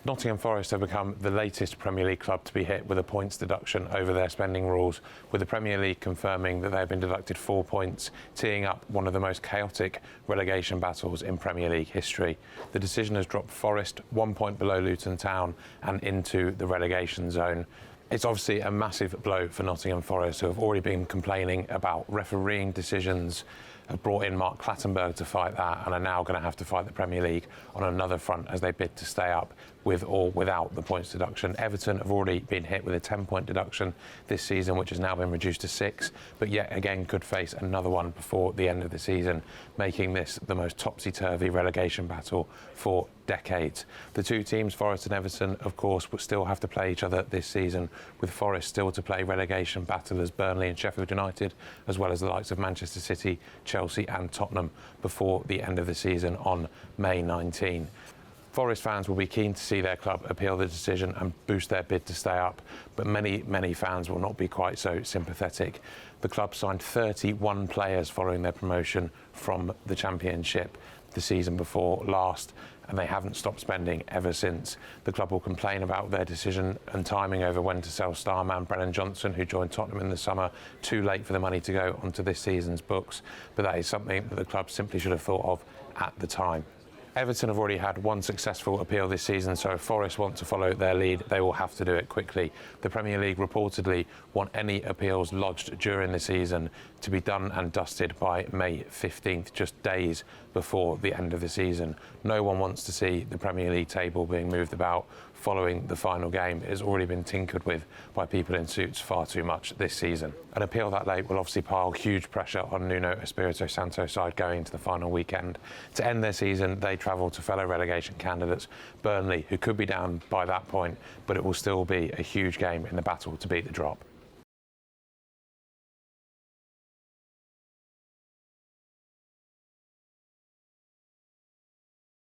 Nottingham Forest have become the latest Premier League club to be hit with a points deduction over their spending rules, with the Premier League confirming that they have been deducted 4 points, teeing up one of the most chaotic relegation battles in Premier League history. The decision has dropped Forest 1 point below Luton Town and into the relegation zone. It's obviously a massive blow for Nottingham Forest, who have already been complaining about refereeing decisions, have brought in Mark Clattenburg to fight that, and are now going to have to fight the Premier League on another front as they bid to stay up with or without the points deduction. Everton have already been hit with a 10-point deduction this season, which has now been reduced to 6, but yet again could face another one before the end of the season, making this the most topsy-turvy relegation battle for decades. The two teams, Forest and Everton, of course, will still have to play each other this season, with Forest still to play relegation battle as Burnley and Sheffield United, as well as the likes of Manchester City, Chelsea and Tottenham before the end of the season on May 19. Forest fans will be keen to see their club appeal the decision and boost their bid to stay up, but many fans will not be quite so sympathetic. The club signed 31 players following their promotion from the Championship the season before last, and they haven't stopped spending ever since. The club will complain about their decision and timing over when to sell star man Brennan Johnson, who joined Tottenham in the summer, too late for the money to go onto this season's books, but that is something that the club simply should have thought of at the time. Everton have already had one successful appeal this season, so if Forest want to follow their lead, they will have to do it quickly. The Premier League reportedly want any appeals lodged during the season to be done and dusted by May 15th, just days before the end of the season. No one wants to see the Premier League table being moved about following the final game. It has already been tinkered with by people in suits far too much this season. An appeal that late will obviously pile huge pressure on Nuno Espirito Santo's side going into the final weekend. To end their season, they travel to fellow relegation candidates Burnley, who could be down by that point, but it will still be a huge game in the battle to beat the drop.